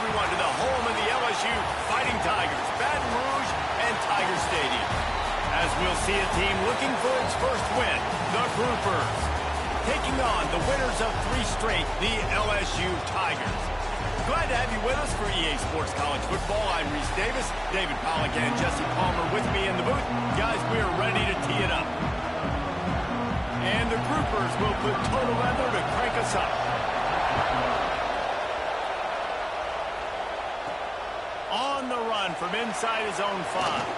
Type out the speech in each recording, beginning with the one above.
everyone to the home of the LSU Fighting Tigers, Baton Rouge and Tiger Stadium. As we'll see a team looking for its first win, the Groupers, taking on the winners of 3 straight, the LSU Tigers. Glad to have you with us for EA Sports College Football. I'm Reese Davis, David Pollack and Jesse Palmer with me in the booth. Guys, we are ready to tee it up. And the Groupers will put total leather to crank us up. On the run from inside his own 5.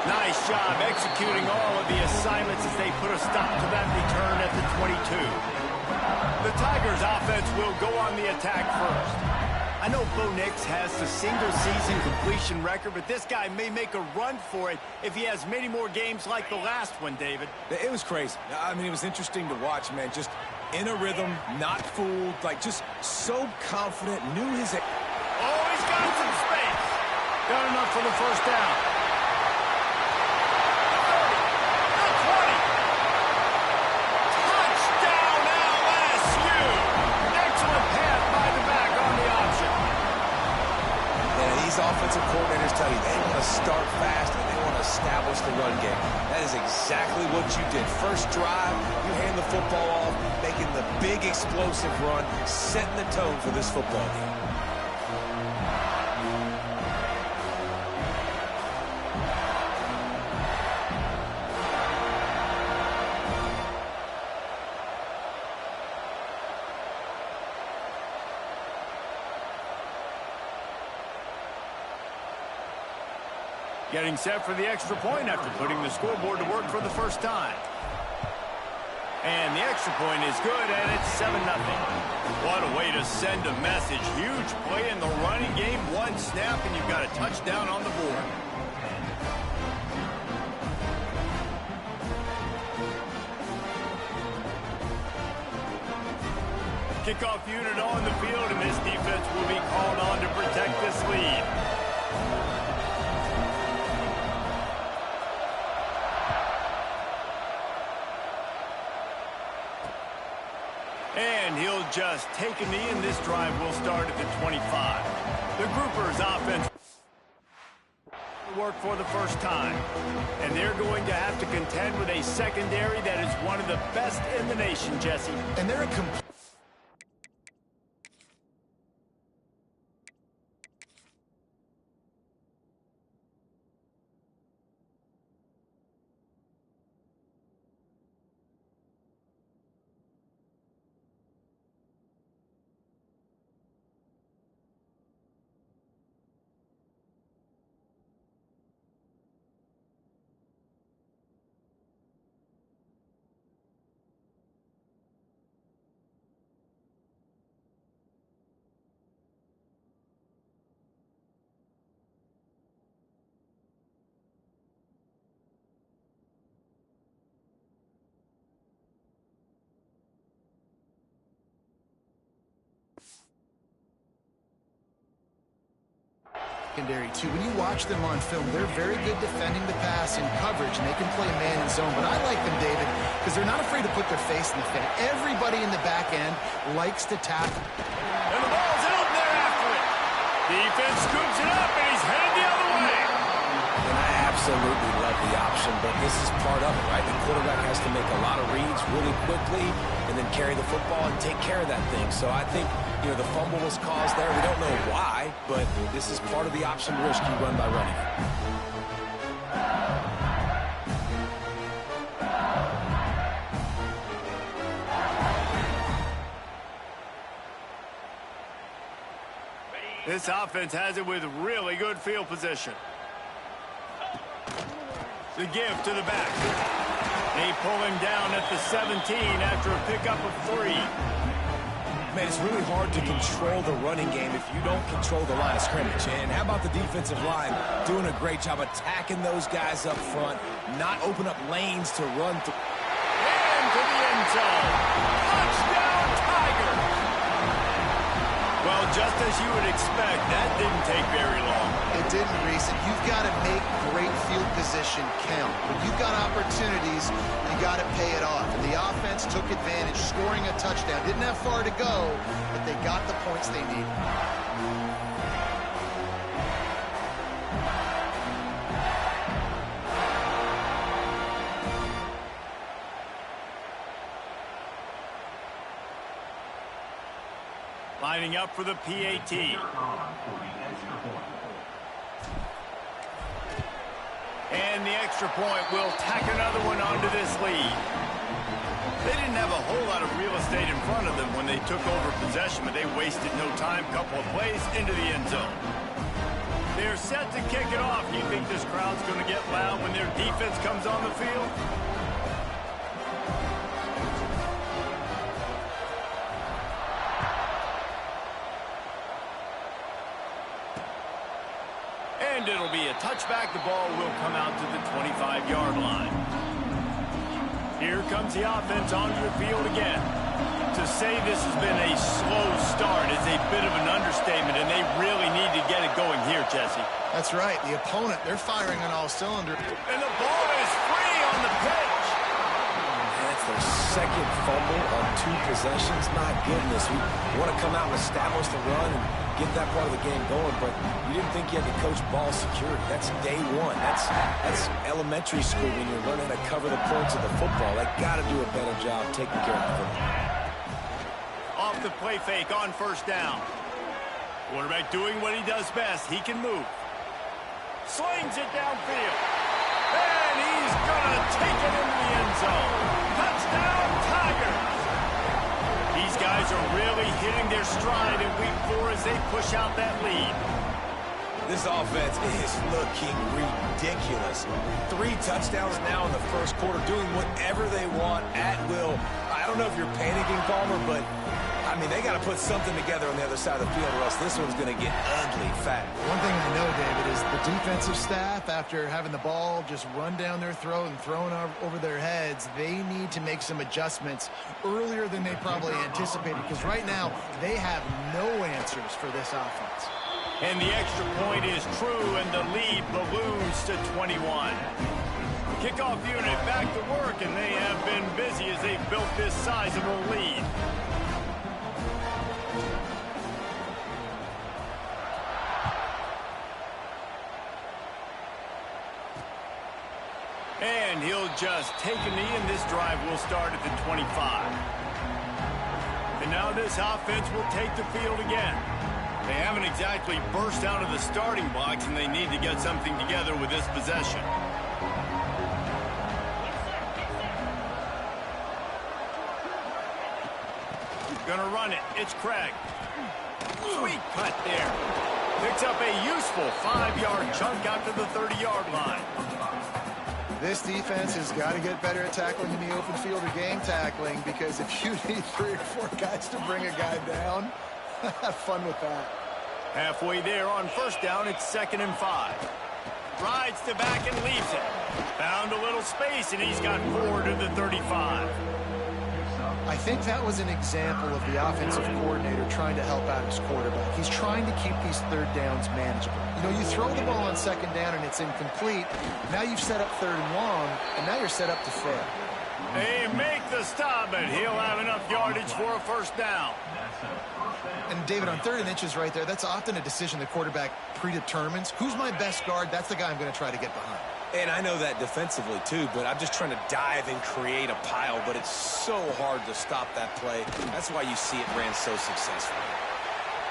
Nice job executing all of the assignments as they put a stop to that return at the 22. The Tigers offense will go on the attack first. I know Bo Nix has the single-season completion record, but this guy may make a run for it if he has many more games like the last one, David. It was crazy. I mean, it was interesting to watch, man. Just in a rhythm, not fooled, like just so confident, knew his... Oh, he's got some space. Got enough for the first down. The 20. Touchdown, LSU. Excellent pass by the back on the option. Yeah, these offensive coordinators tell you they want to start fast and they want to establish the run game. That is exactly what you did. First drive, you hand the football off, making the big explosive run, setting the tone for this football game. Getting set for the extra point after putting the scoreboard to work for the first time. And the extra point is good, and it's 7-0. What a way to send a message. Huge play in the running game. 1 snap, and you've got a touchdown on the board. Kickoff unit on the field, and this defense will be called on to protect this lead. And he'll just take a knee, and this drive will start at the 25. The Groupers offense work for the first time. And they're going to have to contend with a secondary that is one of the best in the nation, Jesse. And they're a complete... secondary too. When you watch them on film, they're very good defending the pass in coverage, and they can play man and zone. But I like them, David, because they're not afraid to put their face in the fan. Everybody in the back end likes to tackle. And the ball's out there after it. Defense scoops it up, and he's headed the other way. And I absolutely love the option, but this is part of it, right? The quarterback has to make a lot of reads really quickly and then carry the football and take care of that thing. So I think, you know, the fumble was caused there. We don't know why, but this is part of the option risk you run by running it. This offense has it with really good field position. The give to the back. They pull him down at the 17 after a pickup of 3. Man, it's really hard to control the running game if you don't control the line of scrimmage. And how about the defensive line doing a great job attacking those guys up front, not open up lanes to run through. And to the end zone. Touchdown, Tigers! Well, just as you would expect, that didn't take very long. It didn't, Reese, and you've got to make great field position count. When you've got opportunities, you got to pay it off. And the offense took advantage, scoring a touchdown. Didn't have far to go, but they got the points they needed. Lining up for the PAT. And the extra point will tack another one onto this lead. They didn't have a whole lot of real estate in front of them when they took over possession, but they wasted no time. Couple of plays into the end zone. They're set to kick it off. Do you think this crowd's going to get loud when their defense comes on the field? And it'll be a touchback. The ball will come out to the 25-yard line. Here comes the offense onto the field again. To say this has been a slow start is a bit of an understatement, and they really need to get it going here, Jesse. That's right. The opponent, they're firing on all cylinders. And the ball is free on the pitch. That's their second fumble on 2 possessions. My goodness, we want to come out and establish the run and get that part of the game going, but you didn't think you had to coach ball security. That's day one. That's elementary school when you're learning to cover the points of the football. They got to do a better job taking care of the football. Off the play fake on first down. Quarterback doing what he does best. He can move. Slings it downfield. And he's going to take it into the end zone. Touchdown, Tigers! These guys are really hitting their stride in week 4 as they push out that lead. This offense is looking ridiculous. 3 touchdowns now in the first quarter, doing whatever they want at will. I don't know if you're panicking, Palmer, but I mean, they got to put something together on the other side of the field, or else this one's going to get ugly fat. One thing I know, David, is the defensive staff, after having the ball just run down their throat and thrown over their heads, they need to make some adjustments earlier than they probably anticipated, because right now they have no answers for this offense. And the extra point is true, and the lead balloons to 21. Kickoff unit back to work, and they have been busy as they've built this sizable lead. And he'll just take a knee, and this drive will start at the 25. And now this offense will take the field again. They haven't exactly burst out of the starting blocks, and they need to get something together with this possession. Gonna run it. It's Craig. Sweet cut there. Picks up a useful 5-yard chunk out to the 30-yard line. This defense has got to get better at tackling in the open field or game tackling, because if you need 3 or 4 guys to bring a guy down, have fun with that. Halfway there on first down, it's 2nd and 5. Rides to back and leaves it. Found a little space, and he's got 4 to the 35. I think that was an example of the offensive coordinator trying to help out his quarterback. He's trying to keep these 3rd downs manageable. You know, you throw the ball on 2nd down and it's incomplete. Now you've set up 3rd and long, and now you're set up to fail. They make the stop, and he'll have enough yardage for a first down. And, David, on 3rd and inches right there, that's often a decision the quarterback predetermines. Who's my best guard? That's the guy I'm going to try to get behind. And I know that defensively, too, but I'm just trying to dive and create a pile, but it's so hard to stop that play. That's why you see it ran so successfully.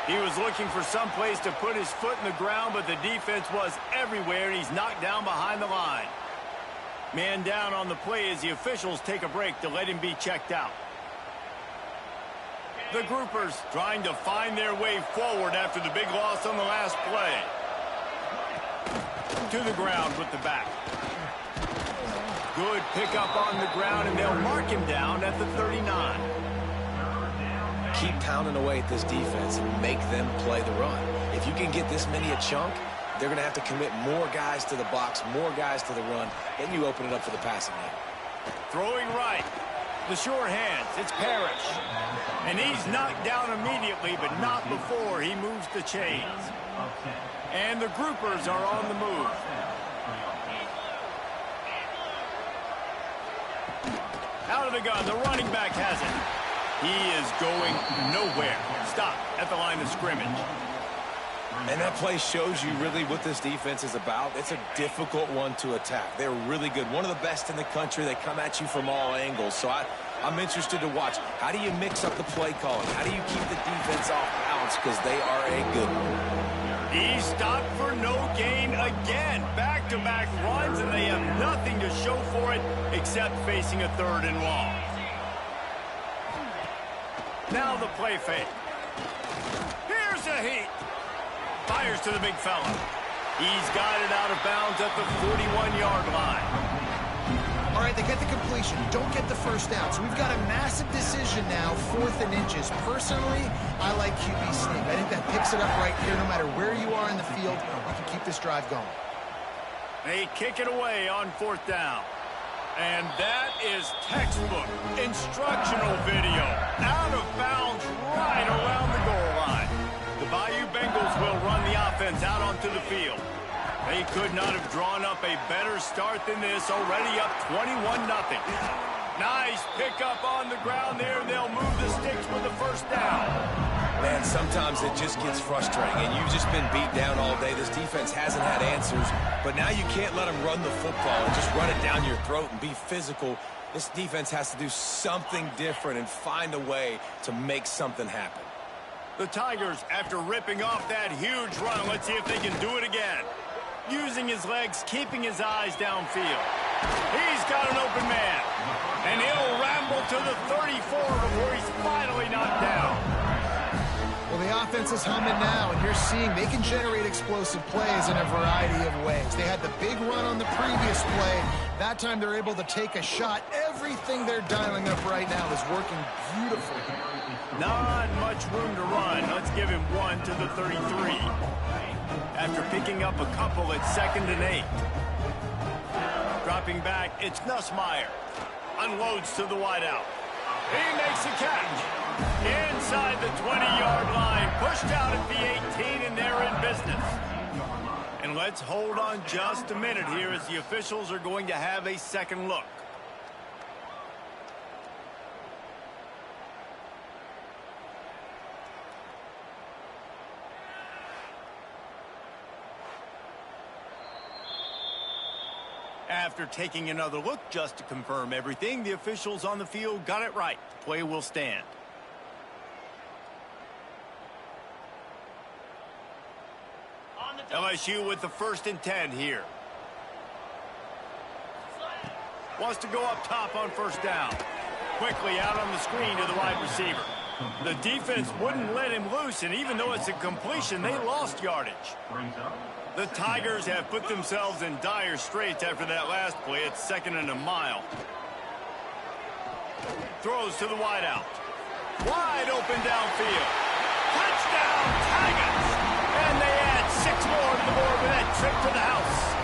He was looking for some place to put his foot in the ground, but the defense was everywhere, and he's knocked down behind the line. Man down on the play as the officials take a break to let him be checked out. The groupers trying to find their way forward after the big loss on the last play. To the ground with the back. Good pickup on the ground, and they'll mark him down at the 39. Keep pounding away at this defense and make them play the run. If you can get this many a chunk, they're going to have to commit more guys to the box, more guys to the run, then you open it up for the passing game. Throwing right. The sure hands. It's Parrish. And he's knocked down immediately, but not before he moves the chains. And the groupers are on the move. Out of the gun, the running back has it. He is going nowhere. Stop at the line of scrimmage. And that play shows you really what this defense is about. It's a difficult one to attack. They're really good. One of the best in the country. They come at you from all angles. So I'm interested to watch. How do you mix up the play calling? How do you keep the defense off balance? Because they are a good one. He stopped for no gain again. Back-to-back runs, and they have nothing to show for it except facing a 3rd and long. Now the play fake. Here's a heat. Fires to the big fella. He's got it out of bounds at the 41-yard line. All right, they get the completion. Don't get the first down. So we've got a massive decision now, 4th and inches. Personally, I like QB sneak. I think that picks it up right here. No matter where you are in the field, you can keep this drive going. They kick it away on 4th down. And that is textbook instructional video. Out of bounds right around the goal line. The Bayou Bengals will run the offense out onto the field. They could not have drawn up a better start than this, already up 21-0. Nice pickup on the ground there. They'll move the sticks with the 1st down. Man, sometimes it just gets frustrating, and you've just been beat down all day. This defense hasn't had answers, but now you can't let them run the football and just run it down your throat and be physical. This defense has to do something different and find a way to make something happen. The Tigers, after ripping off that huge run, let's see if they can do it again. Using his legs, keeping his eyes downfield. He's got an open man. And he'll ramble to the 34 before he's finally knocked down. Well, the offense is humming now, and you're seeing they can generate explosive plays in a variety of ways. They had the big run on the previous play. That time they're able to take a shot. Everything they're dialing up right now is working beautifully. Not much room to run. Let's give him 1 to the 33. After picking up a couple at 2nd and 8. Dropping back, it's Nussmeier. Unloads to the wideout. He makes a catch. Inside the 20-yard line. Pushed out at the 18, and they're in business. And let's hold on just a minute here as the officials are going to have a second look. After taking another look just to confirm everything, the officials on the field got it right. The play will stand. LSU with the 1st and 10 here. Wants to go up top on 1st down. Quickly out on the screen to the wide receiver. The defense wouldn't let him loose, and even though it's a completion, they lost yardage. The Tigers have put themselves in dire straits after that last play. It's 2nd and a mile. Throws to the wideout. Wide open downfield. Touchdown, Tigers! And they add 6 more to the board with that trip to the house.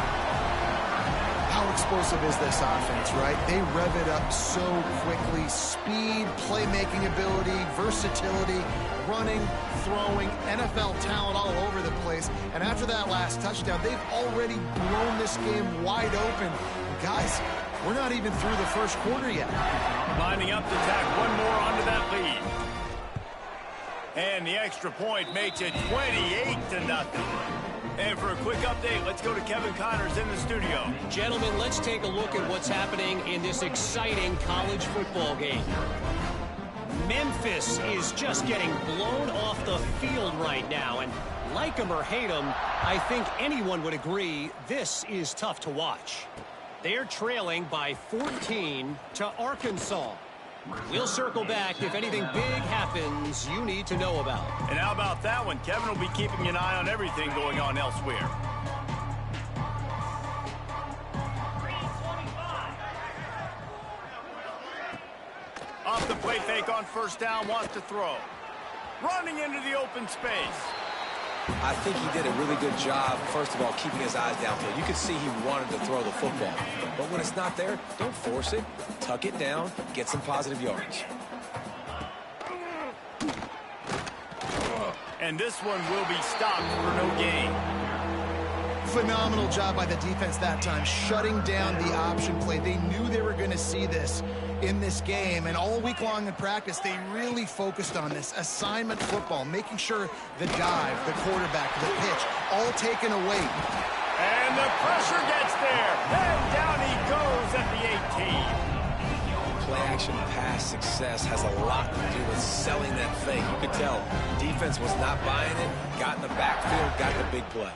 How explosive is this offense, right? They rev it up so quickly. Speed, playmaking ability, versatility, running, throwing, NFL talent all over the place. And after that last touchdown, they've already blown this game wide open. Guys, we're not even through the 1st quarter yet. Lining up to tack 1 more onto that lead. And the extra point makes it 28-0. And for a quick update, let's go to Kevin Connors in the studio. Gentlemen, let's take a look at what's happening in this exciting college football game. Memphis is just getting blown off the field right now, and like him or hate him, I think anyone would agree this is tough to watch. They're trailing by 14 to Arkansas. We'll circle back if anything big happens you need to know about. And how about that one? Kevin will be keeping an eye on everything going on elsewhere. Off the play fake on 1st down, wants to throw. Running into the open space. I think he did a really good job, first of all, keeping his eyes downfield. You could see he wanted to throw the football. But when it's not there, don't force it. Tuck it down, get some positive yards. And this one will be stopped for no gain. Phenomenal job by the defense that time, shutting down the option play. They knew they were going to see this in this game, and all week long in practice, they really focused on this assignment football, making sure the dive, the quarterback, the pitch, all taken away. And the pressure gets there, and down he goes at the 18. Play-action pass success has a lot to do with selling that fake. You could tell defense was not buying it, got in the backfield, got the big play.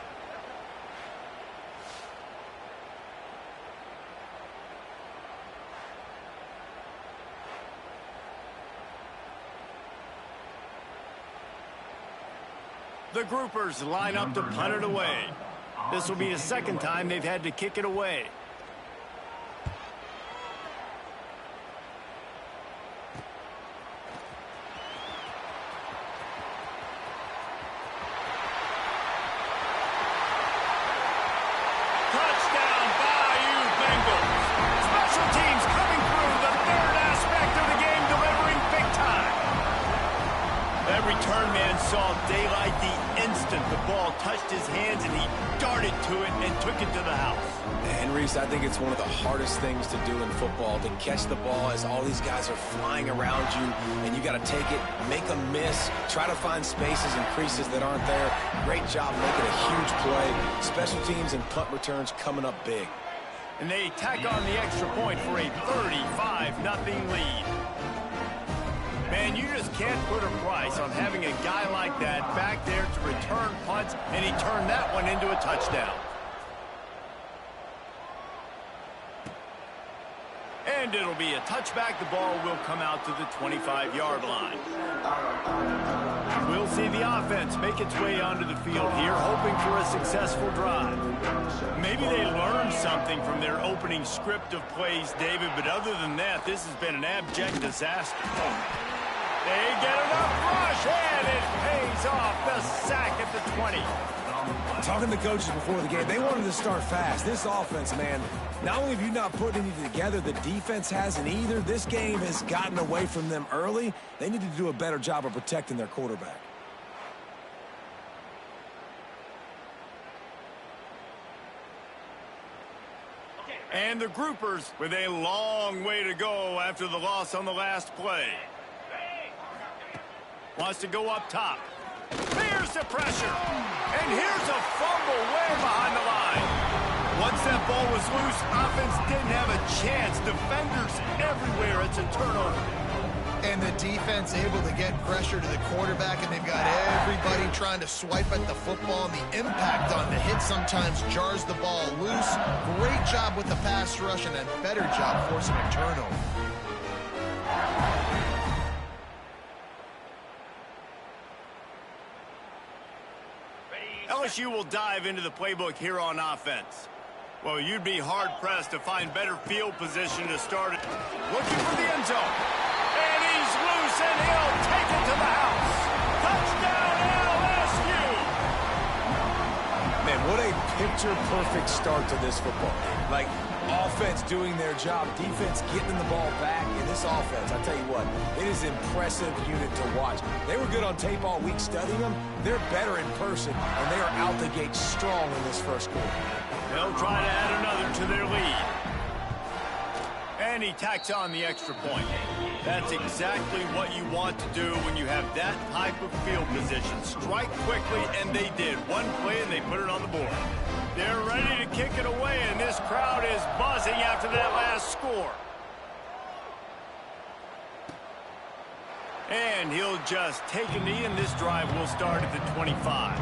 The groupers line up to punt it away. This will be the second time they've had to kick it away. Touchdown, Bayou Bengals. Special teams coming through, the third aspect of the game, delivering big time. That return man saw daylight the instant the ball touched his hands, and he darted to it and took it to the house. And Reese, I think it's one of the hardest things to do in football, to catch the ball as all these guys are flying around you, and you got to take it, make a miss, try to find spaces and creases that aren't there. Great job making a huge play. Special teams and punt returns coming up big. And they tack on the extra point for a 35-0 lead. Man, you just can't put a price on having a guy like that back there to return punts, and he turned that one into a touchdown. And it'll be a touchback. The ball will come out to the 25-yard line. We'll see the offense make its way onto the field here, hoping for a successful drive. Maybe they learned something from their opening script of plays, David, but other than that, this has been an abject disaster. They get enough rush, and it pays off. The sack at the 20. Talking to coaches before the game, they wanted to start fast. This offense, man, not only have you not put anything together, the defense hasn't either. This game has gotten away from them early. They need to do a better job of protecting their quarterback. And the groupers with a long way to go after the loss on the last play. Wants to go up top. There's the pressure. And here's a fumble way behind the line. Once that ball was loose, offense didn't have a chance. Defenders everywhere. It's a turnover. And the defense able to get pressure to the quarterback, and they've got everybody trying to swipe at the football, and the impact on the hit sometimes jars the ball loose. Great job with the pass rush, and a better job forcing a turnover. LSU will dive into the playbook here on offense. Well, you'd be hard-pressed to find better field position to start it. Looking for the end zone. And he's loose, and he'll take it to the house. Touchdown, LSU! Man, what a picture-perfect start to this football game. Like, offense doing their job, defense getting the ball back, and this offense, I tell you what, it is an impressive unit to watch. They were good on tape all week studying them. They're better in person, and they are out the gate strong in this first quarter. They'll try to add another to their lead. And he tacks on the extra point. That's exactly what you want to do when you have that type of field position. Strike quickly, and they did. One play, and they put it on the board. They're ready to kick it away, and this crowd is buzzing after that last score. And he'll just take a knee, and this drive will start at the 25.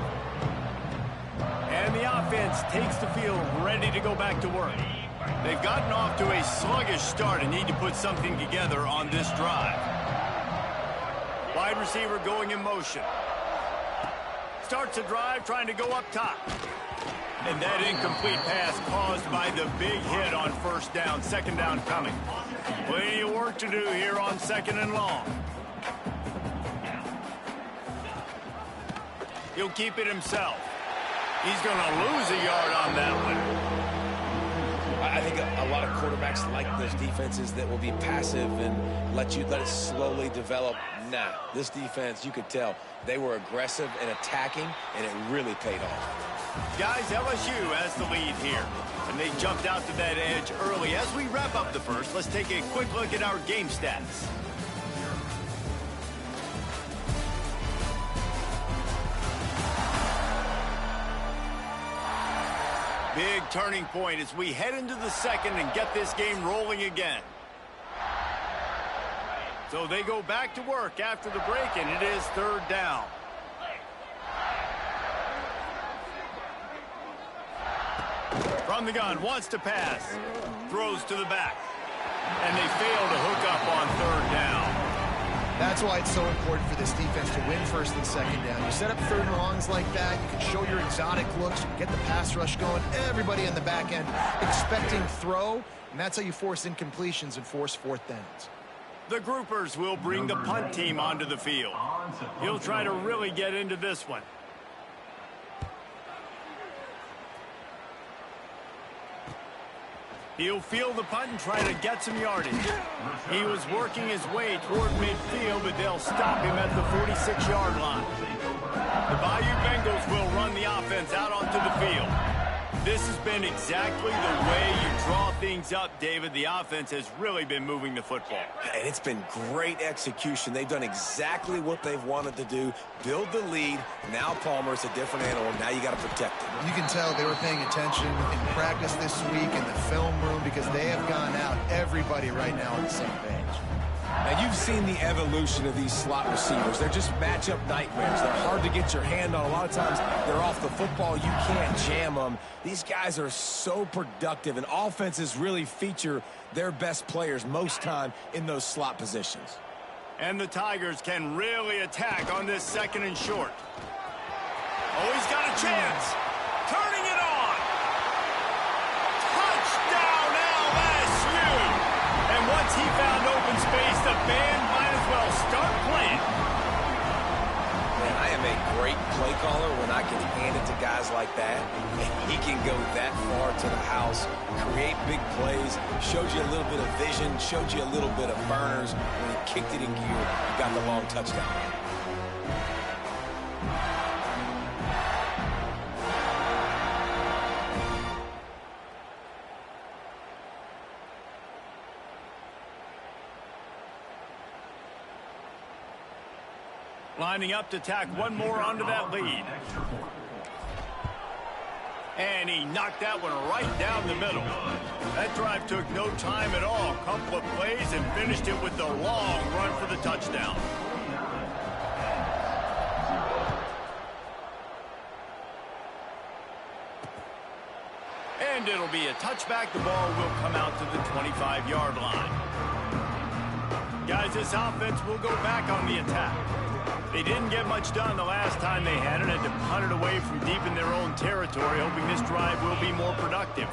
And the offense takes the field ready to go back to work. They've gotten off to a sluggish start and need to put something together on this drive. Wide receiver going in motion. Starts a drive trying to go up top. And that incomplete pass caused by the big hit on first down, second down coming. Plenty of work to do here on second and long. He'll keep it himself. He's going to lose a yard on that one. I think a lot of quarterbacks like those defenses that will be passive and let it slowly develop. Nah, this defense, you could tell, they were aggressive and attacking, and it really paid off. Guys, LSU has the lead here, and they jumped out to that edge early. As we wrap up the first, let's take a quick look at our game stats. Big turning point as we head into the second and get this game rolling again. So they go back to work after the break, and it is third down. From the gun, wants to pass. Throws to the back. And they fail to hook up on third down. That's why it's so important for this defense to win first and second down. You set up third and longs like that, you can show your exotic looks, you can get the pass rush going, everybody in the back end expecting throw, and that's how you force incompletions and force fourth downs. The groupers will bring the punt team onto the field. He'll try to really get into this one. He'll field the punt and try to get some yardage. He was working his way toward midfield, but they'll stop him at the 46-yard line. The Bayou Bengals will run the offense out onto the field. This has been exactly the way you draw things up, David. The offense has really been moving the football. And it's been great execution. They've done exactly what they've wanted to do. Build the lead. Now Palmer's a different animal. Now you got to protect him. You can tell they were paying attention in practice this week in the film room because they have gone out, everybody right now on the same page. Now, you've seen the evolution of these slot receivers. They're just matchup nightmares. They're hard to get your hand on. A lot of times, they're off the football. You can't jam them. These guys are so productive, and offenses really feature their best players most time in those slot positions. And the Tigers can really attack on this second and short. Oh, he's got a chance. Turning it on. Touchdown, LSU. And once he found open space, the band might as well start playing. Man, I am a great play caller when I can hand it to guys like that. And he can go that far to the house, create big plays, showed you a little bit of vision, showed you a little bit of burners. When he kicked it in gear, he got the long touchdown. Lining up to tack one more onto that lead. And he knocked that one right down the middle. That drive took no time at all. Couple of plays and finished it with the long run for the touchdown. And it'll be a touchback. The ball will come out to the 25-yard line. Guys, this offense will go back on the attack. They didn't get much done the last time they had it, and to punt it away from deep in their own territory, hoping this drive will be more productive.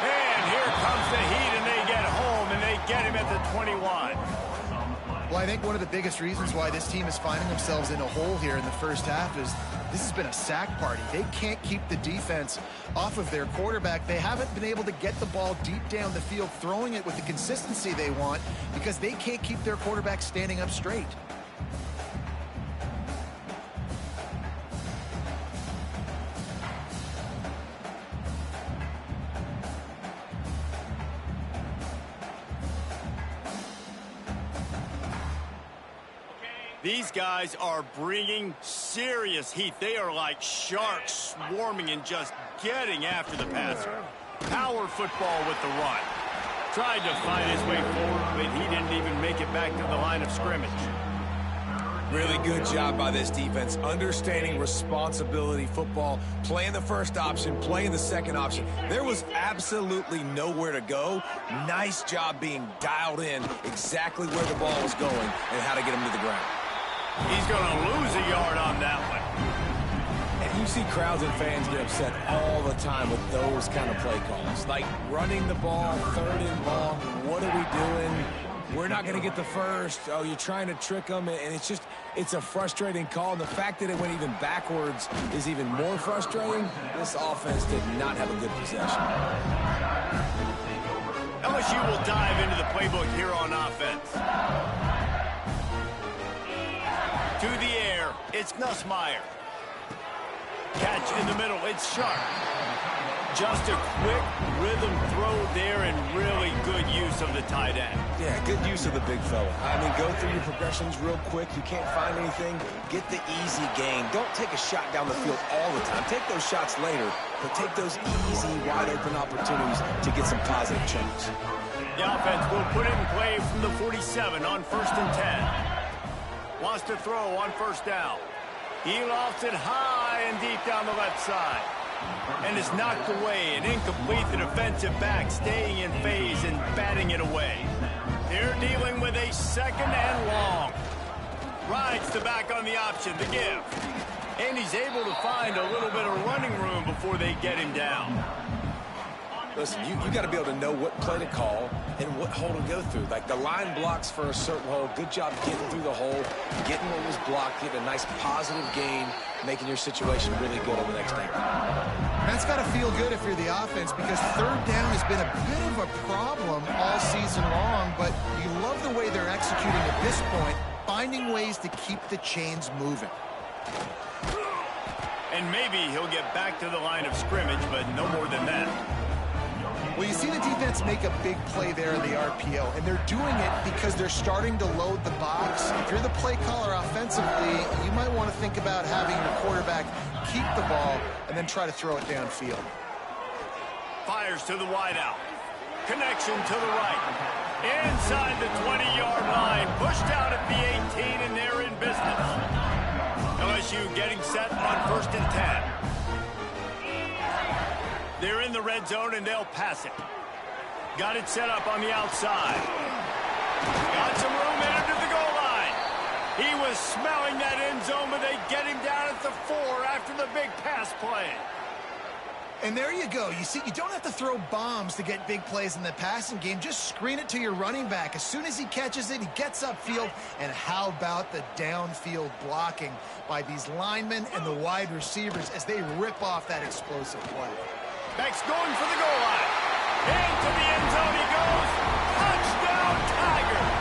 And here comes the heat, and they get home, and they get him at the 21. Well, I think one of the biggest reasons why this team is finding themselves in a hole here in the first half is this has been a sack party. They can't keep the defense off of their quarterback. They haven't been able to get the ball deep down the field, throwing it with the consistency they want because they can't keep their quarterback standing up straight. These guys are bringing serious heat. They are like sharks swarming and just getting after the passer. Power football with the run. Tried to find his way forward, but he didn't even make it back to the line of scrimmage. Really good job by this defense, understanding responsibility football, playing the first option, playing the second option. There was absolutely nowhere to go. Nice job being dialed in exactly where the ball was going and how to get him to the ground. He's going to lose a yard on that one. And you see crowds and fans get upset all the time with those kind of play calls. Like running the ball, third and long, what are we doing? we're not going to get the first. Oh, you're trying to trick them, and it's a frustrating call. And the fact that it went even backwards is even more frustrating. This offense did not have a good possession. LSU will dive into the playbook here on offense. To the air, it's Nussmeier. Catch in the middle, it's Sharp. Just a quick rhythm throw there and really good use of the tight end. Yeah, good use of the big fella. I mean, go through your progressions real quick. You can't find anything. Get the easy gain. Don't take a shot down the field all the time. Take those shots later, but take those easy, wide-open opportunities to get some positive chunks. The offense will put it in play from the 47 on 1st and 10. Wants to throw on 1st down. He lofts it high and deep down the left side. And is knocked away and incomplete. The defensive back staying in phase and batting it away. They're dealing with a 2nd and long. Rides the back on the option, the give. And he's able to find a little bit of running room before they get him down. Listen, you got to be able to know what play to call and what hole to go through. Like the line blocks for a certain hole. Good job getting through the hole, getting what was blocked, getting a nice positive gain, making your situation really good on the next down. That's got to feel good if you're the offense, because 3rd down has been a bit of a problem all season long, but you love the way they're executing at this point, finding ways to keep the chains moving. And maybe he'll get back to the line of scrimmage, but no more than that. Well, you see the defense make a big play there in the RPO, and they're doing it because they're starting to load the box. If you're the play caller offensively, you might want to think about having your quarterback keep the ball and then try to throw it downfield. Fires to the wideout. Connection to the right. Inside the 20-yard line. Pushed out at the 18, and they're in business. LSU getting set on 1st and 10. They're in the red zone, and they'll pass it. Got it set up on the outside. Got some room in under the goal line. He was smelling that end zone, but they get him down at the 4 after the big pass play. And there you go. You see, you don't have to throw bombs to get big plays in the passing game. Just screen it to your running back. As soon as he catches it, he gets upfield. And how about the downfield blocking by these linemen and the wide receivers as they rip off that explosive play. Beck's going for the goal line. Into the end zone he goes. Touchdown, Tigers.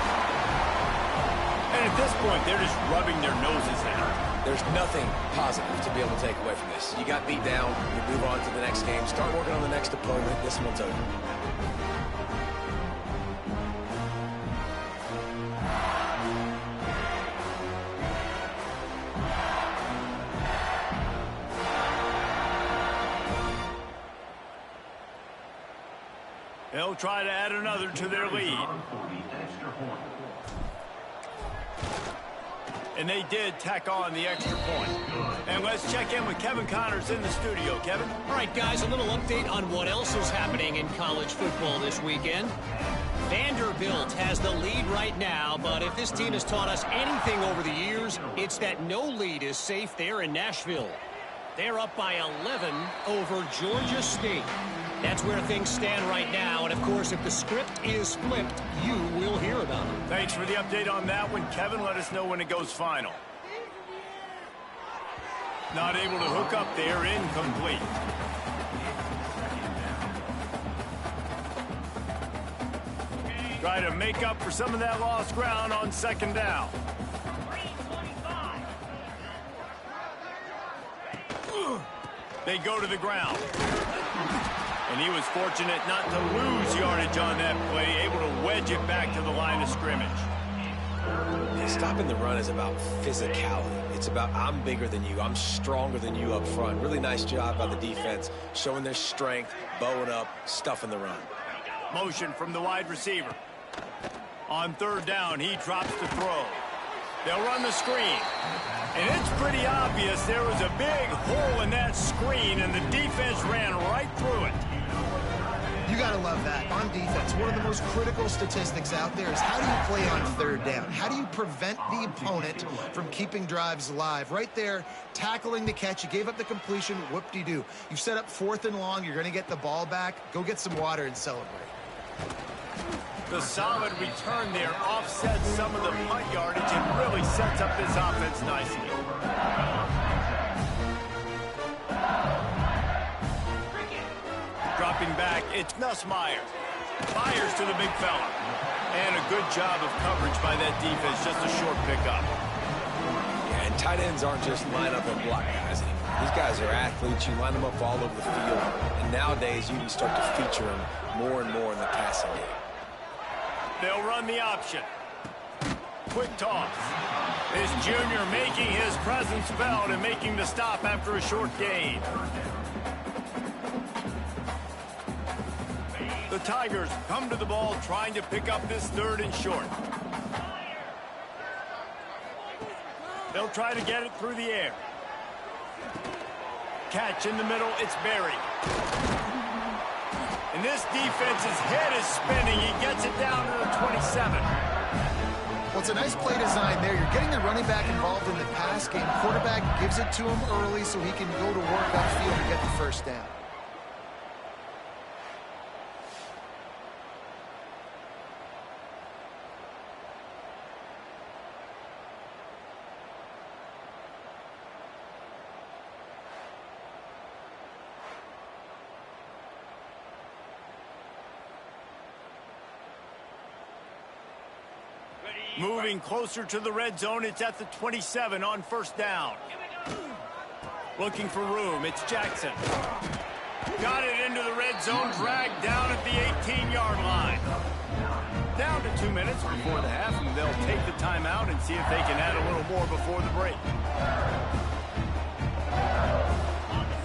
And at this point, they're just rubbing their noses out. There's nothing positive to be able to take away from this. You got beat down, you move on to the next game, start working on the next opponent. This one's over. They'll try to add another to their lead. And they did tack on the extra point. And let's check in with Kevin Connors in the studio. Kevin? All right, guys, a little update on what else is happening in college football this weekend. Vanderbilt has the lead right now, but if this team has taught us anything over the years, it's that no lead is safe there in Nashville. They're up by 11 over Georgia State. That's where things stand right now, and of course, if the script is flipped, you will hear about it. Thanks for the update on that one, Kevin. Let us know when it goes final. Not able to hook up there, incomplete. Try to make up for some of that lost ground on 2nd down. They go to the ground. And he was fortunate not to lose yardage on that play, able to wedge it back to the line of scrimmage. Stopping the run is about physicality. It's about I'm bigger than you, I'm stronger than you up front. Really nice job by the defense, showing their strength, bowing up, stuffing the run. Motion from the wide receiver. On 3rd down, he drops the throw. They'll run the screen. And it's pretty obvious there was a big hole in that screen, and the defense ran right through it. You got to love that. On defense, one of the most critical statistics out there is how do you play on 3rd down? How do you prevent the opponent from keeping drives alive? Right there, tackling the catch. You gave up the completion. Whoop-de-doo. You set up 4th and long. You're going to get the ball back. Go get some water and celebrate. The solid return there offsets some of the punt yardage and really sets up this offense nicely. Dropping back, it's Nussmeier. Fires to the big fella. And a good job of coverage by that defense, just a short pickup. Yeah, and tight ends aren't just line up and block guys anymore. These guys are athletes. You line them up all over the field. And nowadays, you can start to feature them more and more in the passing game. They'll run the option. Quick toss. This junior making his presence felt and making the stop after a short gain. The Tigers come to the ball trying to pick up this 3rd and short. They'll try to get it through the air. Catch in the middle, it's Berry. And this defense's head is spinning. He gets it down to the 27. Well, it's a nice play design there. You're getting the running back involved in the pass game. Quarterback gives it to him early so he can go to work upfield and get the first down. Moving closer to the red zone, it's at the 27 on 1st down. Looking for room, it's Jackson. Got it into the red zone, dragged down at the 18-yard line. Down to 2 minutes before the half, and they'll take the timeout and see if they can add a little more before the break.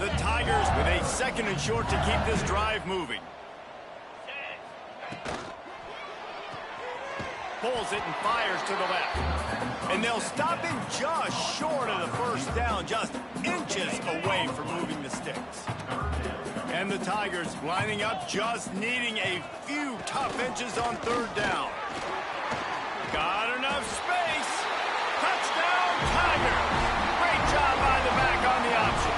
The Tigers with a 2nd and short to keep this drive moving. Pulls it and fires to the left. And they'll stop him just short of the 1st down, just inches away from moving the sticks. And the Tigers lining up, just needing a few tough inches on 3rd down. Got enough space. Touchdown, Tigers. Great job by the back on the option.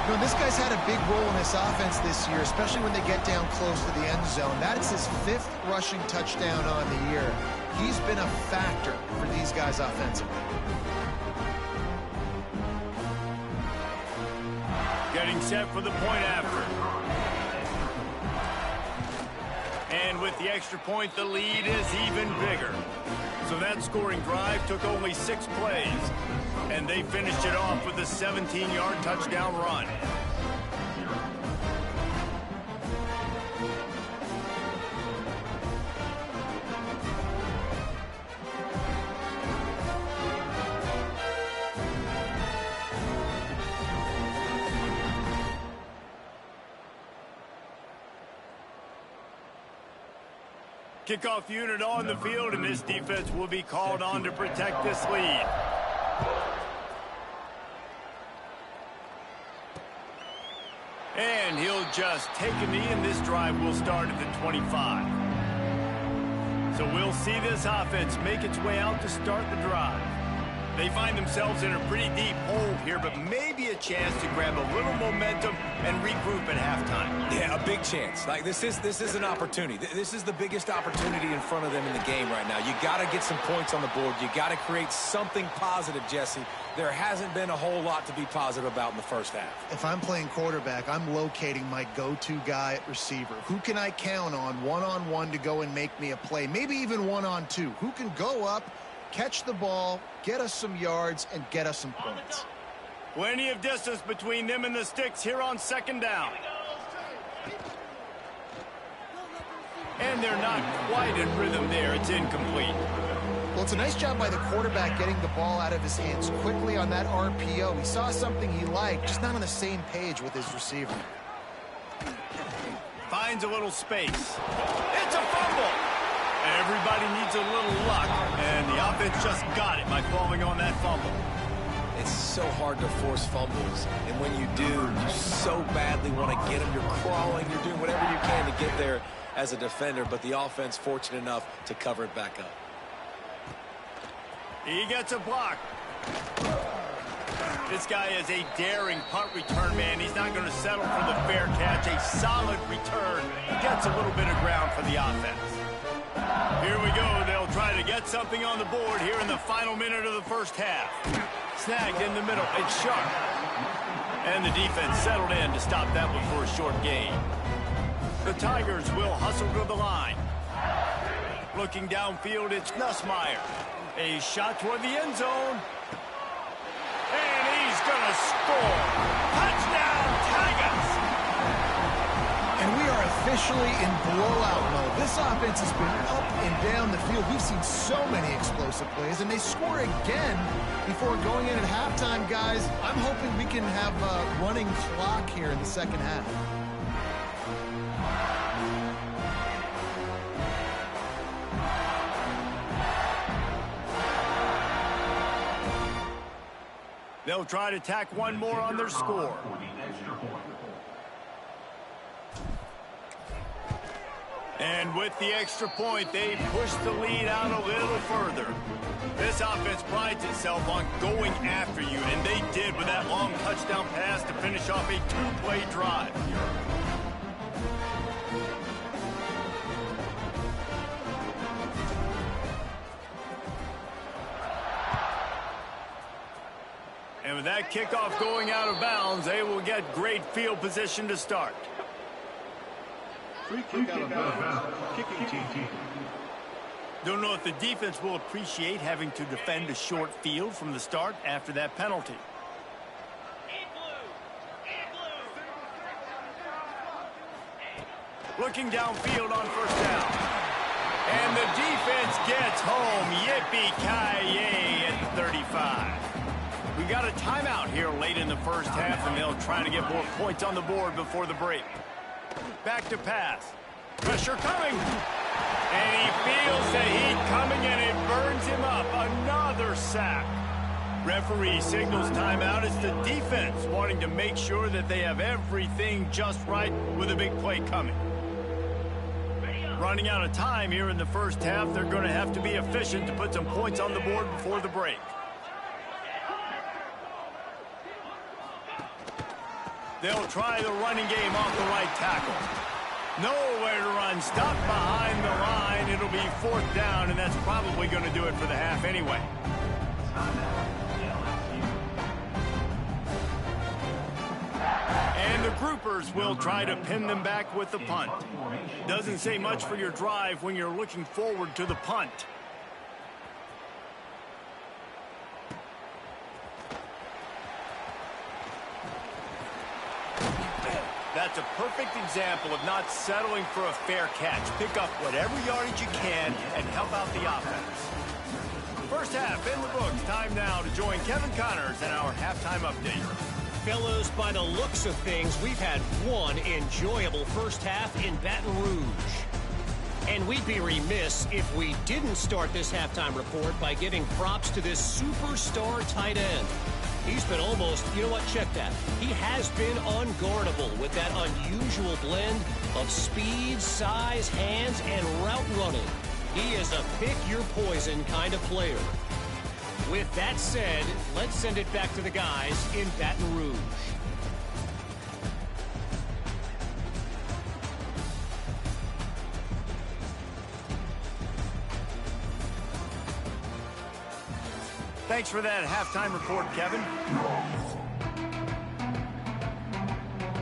You know, this guy's had a big role in this offense this year, especially when they get down close to the end zone. That's his 5th rushing touchdown on the year. He's been a factor for these guys offensively. Getting set for the point after. And with the extra point, the lead is even bigger. So that scoring drive took only 6 plays. And they finished it off with a 17-yard touchdown run. Kickoff unit on the field, and this defense will be called on to protect this lead. And he'll just take a knee, and this drive will start at the 25. So we'll see this offense make its way out to start the drive. They find themselves in a pretty deep hole here, but maybe a chance to grab a little momentum and regroup at halftime. Yeah, a big chance. Like this is an opportunity. This is the biggest opportunity in front of them in the game right now. You got to get some points on the board. You got to create something positive, Jesse. There hasn't been a whole lot to be positive about in the 1st half. If I'm playing quarterback, I'm locating my go-to guy at receiver. Who can I count on one-on-one to go and make me a play? Maybe even one-on-two. Who can go up, catch the ball, get us some yards, and get us some points? Plenty of distance between them and the sticks here on 2nd down. And they're not quite in rhythm there. It's incomplete. Well, it's a nice job by the quarterback getting the ball out of his hands quickly on that RPO. He saw something he liked, just not on the same page with his receiver. Finds a little space. It's a fumble. Everybody needs a little luck, and the offense just got it by falling on that fumble. It's so hard to force fumbles, and when you do, you so badly want to get them. You're crawling, you're doing whatever you can to get there as a defender, but the offense fortunate enough to cover it back up. He gets a block. This guy is a daring punt return man. He's not going to settle for the fair catch. A solid return. Gets a little bit of ground for the offense. Here we go. They'll try to get something on the board here in the final minute of the first half. Snagged in the middle. It's sharp. And the defense settled in to stop that one for a short gain. The Tigers will hustle to the line. Looking downfield, it's Nussmeier. A shot toward the end zone. And he's going to score. Touchdown, Tigers! And we are officially in blowout mode. This offense has been up and down the field. We've seen so many explosive plays, and they score again before going in at halftime, guys. I'm hoping we can have a running clock here in the second half. They'll try to tack one more on their score. And with the extra point, they push the lead out a little further. This offense prides itself on going after you, and they did with that long touchdown pass to finish off a two-play drive. And with that kickoff going out of bounds, they will get great field position to start. Free kick out of bounds. Kicking team. Don't know if the defense will appreciate having to defend a short field from the start after that penalty. Looking downfield on first down. And the defense gets home. Yippee-ki-yay at 35. We got a timeout here late in the first half, and they'll try to get more points on the board before the break. Back to pass. Pressure coming. And he feels the heat coming, and it burns him up. Another sack. Referee signals timeout. It's the defense wanting to make sure that they have everything just right with a big play coming. Running out of time here in the first half. They're going to have to be efficient to put some points on the board before the break. They'll try the running game off the right tackle. Nowhere to run. Stuck behind the line. It'll be fourth down, and that's probably going to do it for the half anyway. And the groupers will try to pin them back with the punt. Doesn't say much for your drive when you're looking forward to the punt. That's a perfect example of not settling for a fair catch. Pick up whatever yardage you can and help out the offense. First half in the books. Time now to join Kevin Connors and our halftime update. Fellows, by the looks of things, we've had one enjoyable first half in Baton Rouge. And we'd be remiss if we didn't start this halftime report by giving props to this superstar tight end. He's been almost, you know what, check that. He has been unguardable with that unusual blend of speed, size, hands, and route running. He is a pick-your-poison kind of player. With that said, let's send it back to the guys in Baton Rouge. Thanks for that halftime report, Kevin.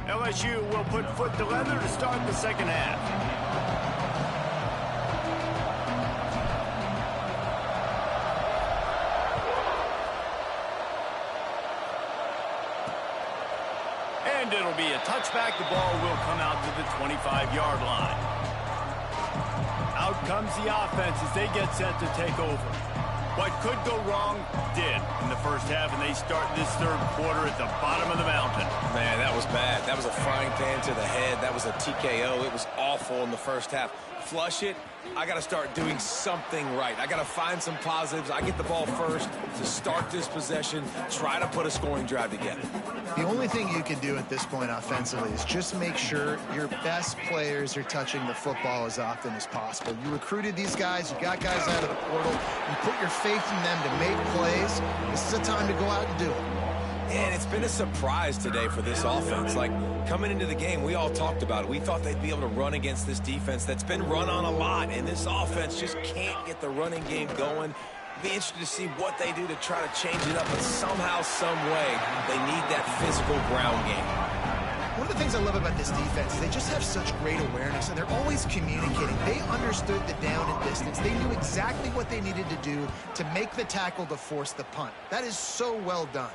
LSU will put foot to leather to start the second half. And it'll be a touchback. The ball will come out to the 25-yard line. Out comes the offense as they get set to take over. What could go wrong did in the first half, and they start this third quarter at the bottom of the mountain. Man, that was bad. That was a frying pan to the head. That was a TKO. It was awful in the first half. Flush it. I got to start doing something right. I got to find some positives. I get the ball first to start this possession, try to put a scoring drive together. The only thing you can do at this point offensively is just make sure your best players are touching the football as often as possible. You recruited these guys. You got guys out of the portal. You put your faith in them to make plays. This is a time to go out and do it. And it's been a surprise today for this offense. Like, coming into the game, we all talked about it. We thought they'd be able to run against this defense that's been run on a lot, and this offense just can't get the running game going. Be interested to see what they do to try to change it up, but somehow, some way, they need that physical ground game. One of the things I love about this defense is they just have such great awareness, and they're always communicating. They understood the down and distance. They knew exactly what they needed to do to make the tackle to force the punt. That is so well done.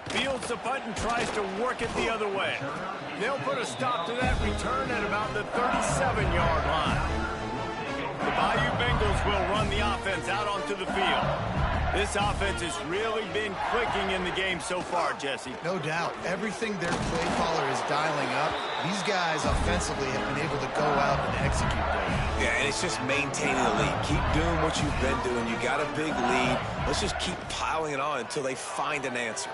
Fields the punt and tries to work it the other way. They'll put a stop to that return at about the 37-yard line. The Bayou Bengals will run the offense out onto the field. This offense has really been clicking in the game so far, Jesse. No doubt. Everything their play caller is dialing up, these guys offensively have been able to go out and execute that. Yeah, and it's just maintaining the lead. Keep doing what you've been doing. You got a big lead. Let's just keep piling it on until they find an answer.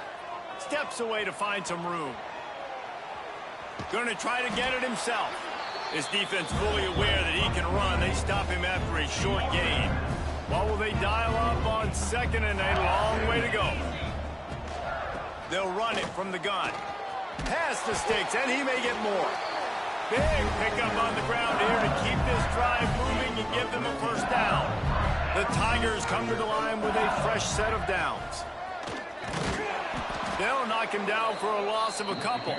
Steps away to find some room. Going to try to get it himself. This defense fully aware that he can run. They stop him after a short gain. What will they dial up on second and a long way to go? They'll run it from the gun. Past the sticks, and he may get more. Big pickup on the ground here to keep this drive moving and give them a first down. The Tigers come to the line with a fresh set of downs. They'll knock him down for a loss of a couple.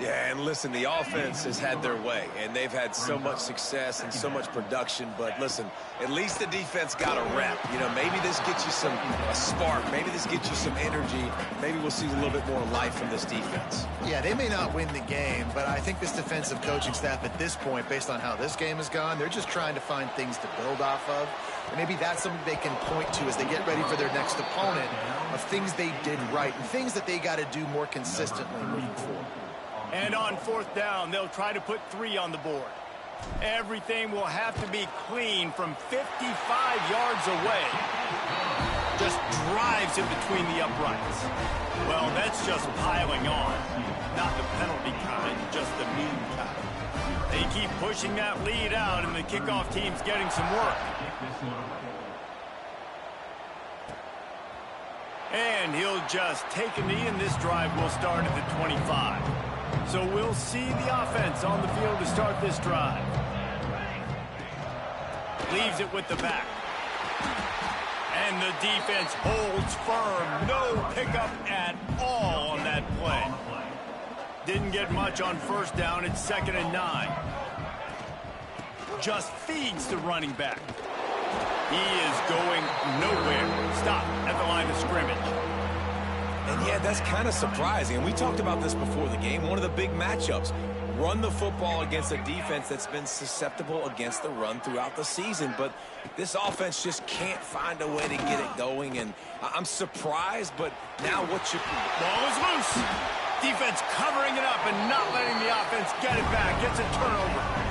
Yeah, and listen, the offense has had their way, and they've had so much success and so much production. But listen, at least the defense got a rep. You know, maybe this gets you a spark. Maybe this gets you some energy. Maybe we'll see a little bit more life from this defense. Yeah, they may not win the game, but I think this defensive coaching staff at this point, based on how this game has gone, they're just trying to find things to build off of. And maybe that's something they can point to as they get ready for their next opponent, of things they did right and things that they got to do more consistently moving forward. And on fourth down, they'll try to put 3 on the board. Everything will have to be clean from 55 yards away. Just drives it between the uprights. Well, that's just piling on. Not the penalty kind, just the mean kind. They keep pushing that lead out, and the kickoff team's getting some work. And he'll just take a knee, and this drive will start at the 25. So we'll see the offense on the field to start this drive. Leaves it with the back. And the defense holds firm. No pickup at all on that play. Didn't get much on first down. It's 2nd and 9. Just feeds the running back. He is going nowhere. Stop at the line of scrimmage. And yeah, that's kind of surprising. And we talked about this before the game. One of the big matchups. Run the football against a defense that's been susceptible against the run throughout the season. But this offense just can't find a way to get it going. And I'm surprised, but now what you... Ball is loose. Defense covering it up and not letting the offense get it back. Gets a turnover.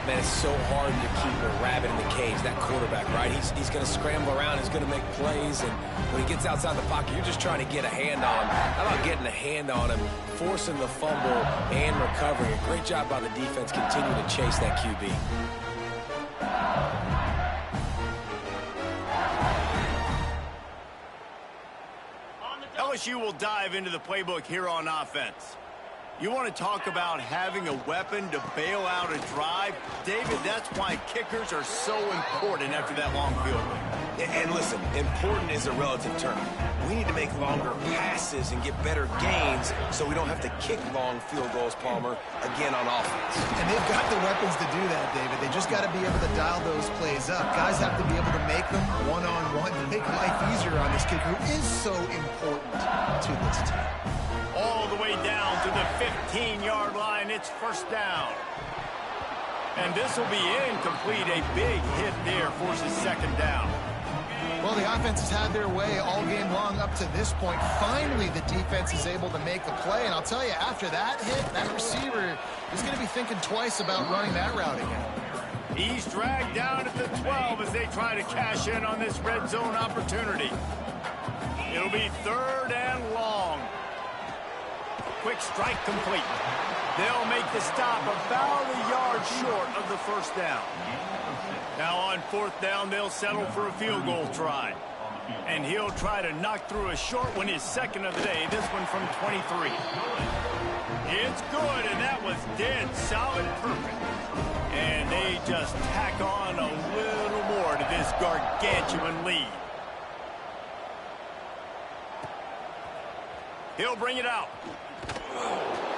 Man, it's so hard to keep a rabbit in the cage, that quarterback, right? He's going to scramble around. He's going to make plays. And when he gets outside the pocket, you're just trying to get a hand on him. How about getting a hand on him, forcing the fumble and recovering? A great job by the defense continuing to chase that QB. LSU will dive into the playbook here on offense. You want to talk about having a weapon to bail out a drive? David, that's why kickers are so important after that long field goal. And listen, important is a relative term. We need to make longer passes and get better gains so we don't have to kick long field goals, Palmer, again on offense. And they've got the weapons to do that, David. They just got to be able to dial those plays up. Guys have to be able to make them one-on-one to make life easier on this kicker who is so important to this team. All the way down to the 15-yard line. It's first down. And this will be incomplete. A big hit there forces 2nd down. Well, the offense has had their way all game long up to this point. Finally, the defense is able to make a play. And I'll tell you, after that hit, that receiver is going to be thinking twice about running that route again. He's dragged down at the 12 as they try to cash in on this red zone opportunity. It'll be 3rd and long. Quick strike complete. They'll make the stop about a yard short of the first down. Now on 4th down, they'll settle for a field goal try. And he'll try to knock through a short one, his second of the day, this one from 23. It's good, and that was dead solid perfect. And they just tack on a little more to this gargantuan lead. He'll bring it out.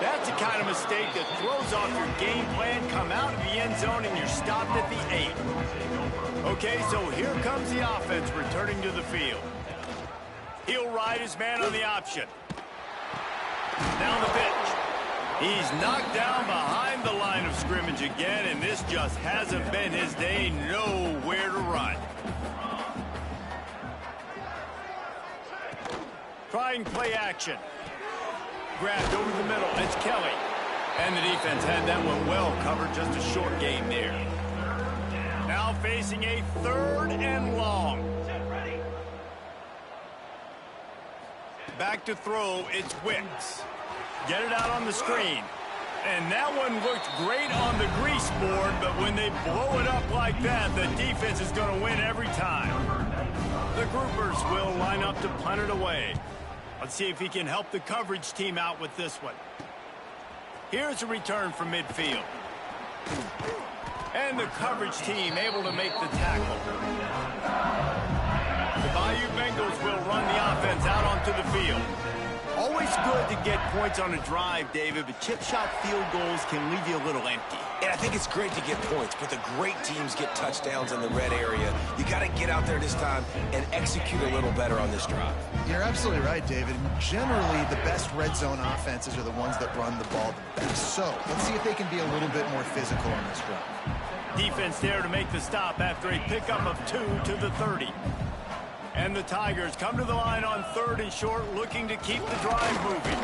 That's the kind of mistake that throws off your game plan. Come out of the end zone and you're stopped at the 8. Okay, so here comes the offense returning to the field. He'll ride his man on the option. Down the pitch. He's knocked down behind the line of scrimmage again, and this just hasn't been his day. Nowhere to run. Trying play action. Grabbed over the middle. It's Kelly. And the defense had that one well covered. Just a short game there. Now facing a 3rd and long. Back to throw. It's Wicks. Get it out on the screen. And that one looked great on the grease board, but when they blow it up like that, the defense is going to win every time. The groupers will line up to punt it away. Let's see if he can help the coverage team out with this one. Here's a return from midfield. And the coverage team able to make the tackle. The Bayou Bengals will run the offense out onto the field. Always good to get points on a drive, David, but chip shot field goals can leave you a little empty. And I think it's great to get points, but the great teams get touchdowns in the red area. You got to get out there this time and execute a little better on this drive. You're absolutely right, David. Generally, the best red zone offenses are the ones that run the ball the best. So let's see if they can be a little bit more physical on this drive. Defense there to make the stop after a pickup of 2 to the 30. And the Tigers come to the line on 3rd and short, looking to keep the drive moving.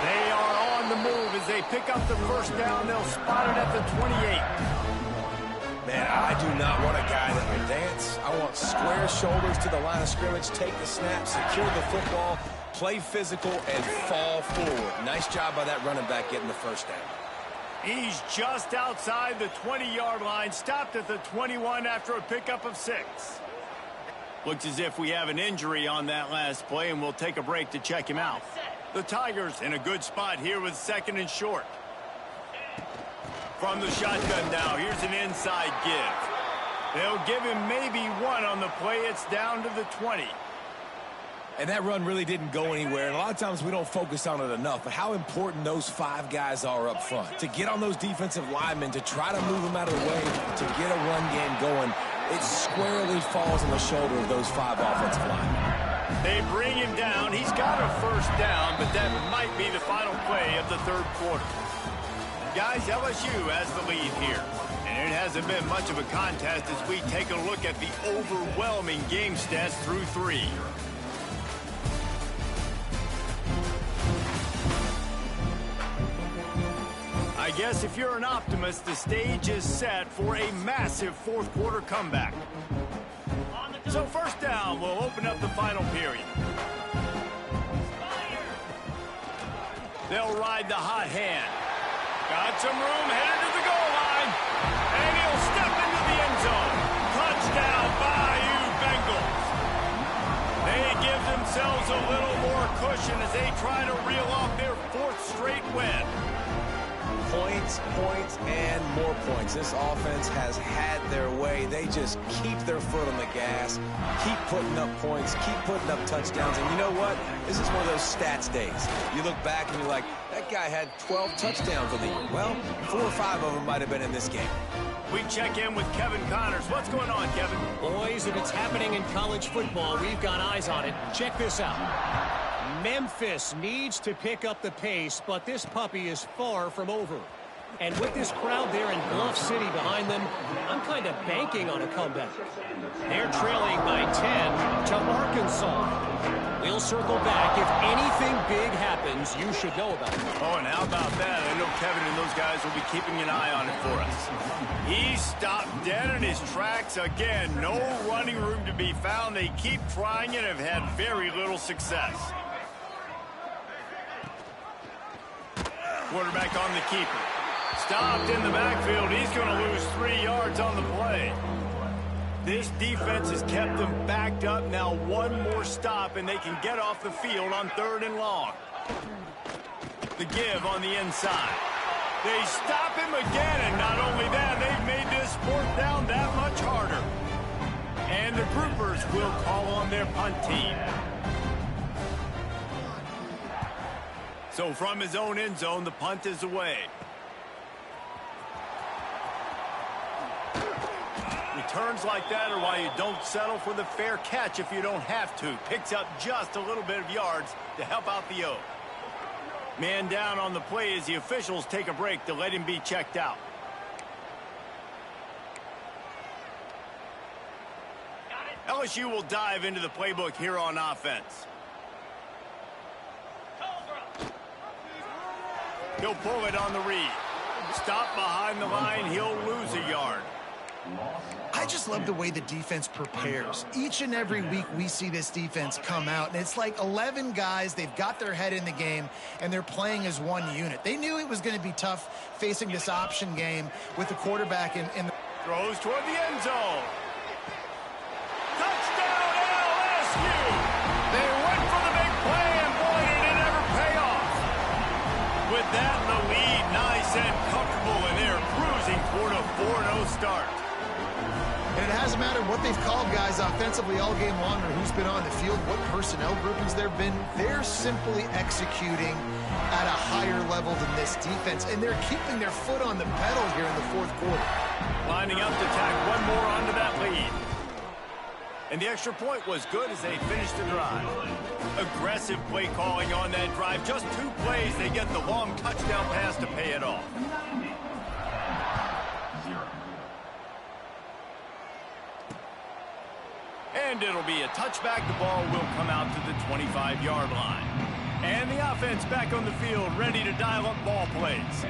They are on the move as they pick up the first down. They'll spot it at the 28. Man, I do not want a guy that will dance. I want square shoulders to the line of scrimmage, take the snap, secure the football, play physical, and fall forward. Nice job by that running back getting the first down. He's just outside the 20-yard line, stopped at the 21 after a pickup of 6. Looks as if we have an injury on that last play, and we'll take a break to check him out. The Tigers in a good spot here with 2nd and short. From the shotgun now, here's an inside give. They'll give him maybe 1 on the play. It's down to the 20. And that run really didn't go anywhere. And a lot of times we don't focus on it enough, but how important those 5 guys are up front. To get on those defensive linemen, to try to move them out of the way, to get a run game going, it squarely falls on the shoulder of those 5 offensive linemen. They bring him down. He's got a first down, but that might be the final play of the 3rd quarter. Guys, LSU has the lead here. And it hasn't been much of a contest as we take a look at the overwhelming game stats through 3. I guess if you're an optimist, the stage is set for a massive 4th quarter comeback. So first down will open up the final period. They'll ride the hot hand. Got some room, headed to the goal line. And he'll step into the end zone. Touchdown, Bayou Bengals. They give themselves a little more cushion as they try to reel off their 4th straight win. Points, points, and more points. This offense has had their way. They just keep their foot on the gas, keep putting up points, keep putting up touchdowns. And you know what? This is one of those stats days. You look back and you're like, that guy had 12 touchdowns on the year. Well, 4 or 5 of them might have been in this game. We check in with Kevin Connors. What's going on, Kevin? Boys, if it's happening in college football, we've got eyes on it. Check this out. Memphis needs to pick up the pace, but this puppy is far from over. And with this crowd there in Bluff City behind them, I'm kind of banking on a comeback. They're trailing by 10 to Arkansas. We'll circle back. If anything big happens, you should know about it. Oh, and how about that? I know Kevin and those guys will be keeping an eye on it for us. He stopped dead in his tracks again. No running room to be found. They keep trying and have had very little success. Quarterback on the keeper. Stopped in the backfield. He's going to lose 3 yards on the play. This defense has kept them backed up. Now one more stop, and they can get off the field on 3rd and long. The give on the inside. They stop him again, and not only that, they've made this 4th down that much harder. And the groupers will call on their punt team. So from his own end zone, the punt is away. Returns like that are why you don't settle for the fair catch if you don't have to. Picks up just a little bit of yards to help out the O. Man down on the play as the officials take a break to let him be checked out. LSU will dive into the playbook here on offense. He'll pull it on the read. Stop behind the line, he'll lose a yard. I just love the way the defense prepares. Each and every week we see this defense come out, and it's like 11 guys. They've got their head in the game, and they're playing as one unit. They knew it was going to be tough facing this option game with the quarterback in the... Throws toward the end zone. Touchdown, LSU! They went for the big play, and boy, did it ever pay off. With that in the lead, nice and comfortable, and they're cruising toward a 4-0 start. And it hasn't mattered what they've called guys offensively all game long or who's been on the field, what personnel groupings there have been. They're simply executing at a higher level than this defense, and they're keeping their foot on the pedal here in the 4th quarter. Lining up to tack one more onto that lead. And the extra point was good as they finished the drive. Aggressive play calling on that drive. Just 2 plays, they get the long touchdown pass to pay it off. And it'll be a touchback. The ball will come out to the 25-yard line. And the offense back on the field, ready to dial up ball plays.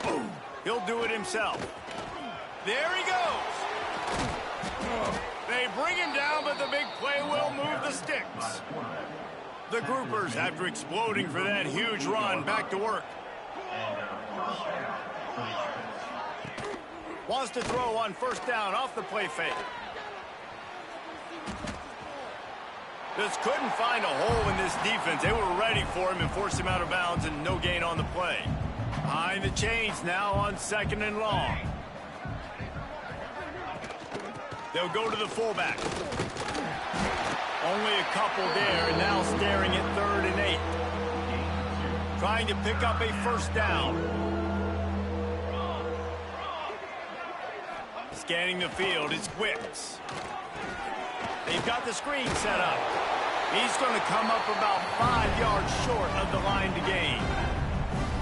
Boom. He'll do it himself. There he goes. They bring him down, but the big play will move the sticks. The groupers, after exploding for that huge run, back to work. Wants to throw on 1st down off the play fake. Just couldn't find a hole in this defense. They were ready for him and forced him out of bounds, and no gain on the play. Behind the chains now on 2nd and long. They'll go to the fullback. Only a couple there, and now staring at 3rd and 8. Trying to pick up a 1st down. Scanning the field, it's Wicks. They've got the screen set up. He's going to come up about 5 yards short of the line to gain.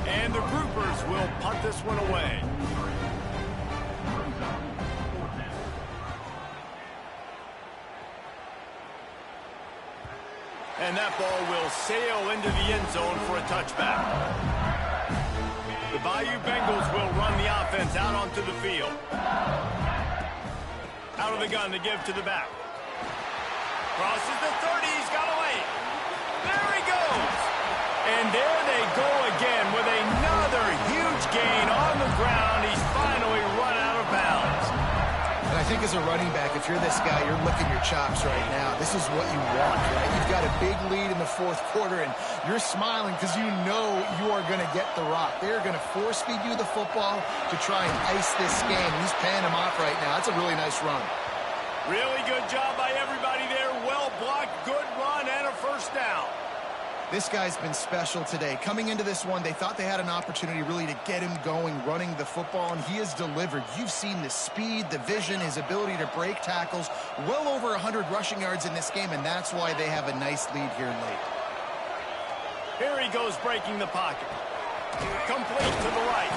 And the groupers will punt this one away. And that ball will sail into the end zone for a touchback. The Bayou Bengals will run the offense out onto the field. Out of the gun to give to the back. Crosses the 30, he's got away. There he goes. And there they go again with another huge gain on the ground. He's finally run out of bounds. And I think as a running back, if you're this guy, you're licking your chops right now. This is what you want, right? You've got a big lead in the 4th quarter, and you're smiling because you know you are going to get the rock. They're going to force feed you the football to try and ice this game. He's paying him off right now. That's a really nice run. Really good job by everybody there. Well blocked, good run, and a 1st down. This guy's been special today. Coming into this one, they thought they had an opportunity really to get him going, running the football, and he has delivered. You've seen the speed, the vision, his ability to break tackles. Well over 100 rushing yards in this game, and that's why they have a nice lead here late. Here he goes breaking the pocket. Complete to the right.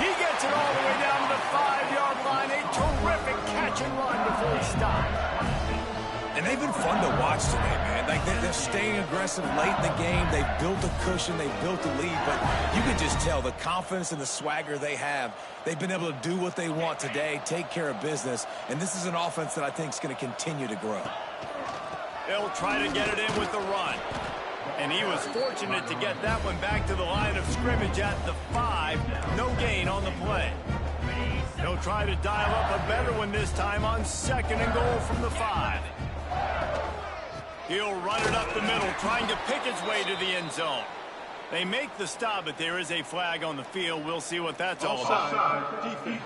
He gets it all the way down to the 5-yard line. A terrific catch and run before he stopped. And they've been fun to watch today, man. Like they're staying aggressive late in the game. They've built a cushion. They've built a lead. But you can just tell the confidence and the swagger they have. They've been able to do what they want today, take care of business. And this is an offense that I think is going to continue to grow. They'll try to get it in with the run. And he was fortunate to get that one back to the line of scrimmage at the 5. No gain on the play. He'll try to dial up a better one this time on 2nd and goal from the 5. He'll run it up the middle, trying to pick his way to the end zone. They make the stop, but there is a flag on the field. We'll see what that's all about. Defense.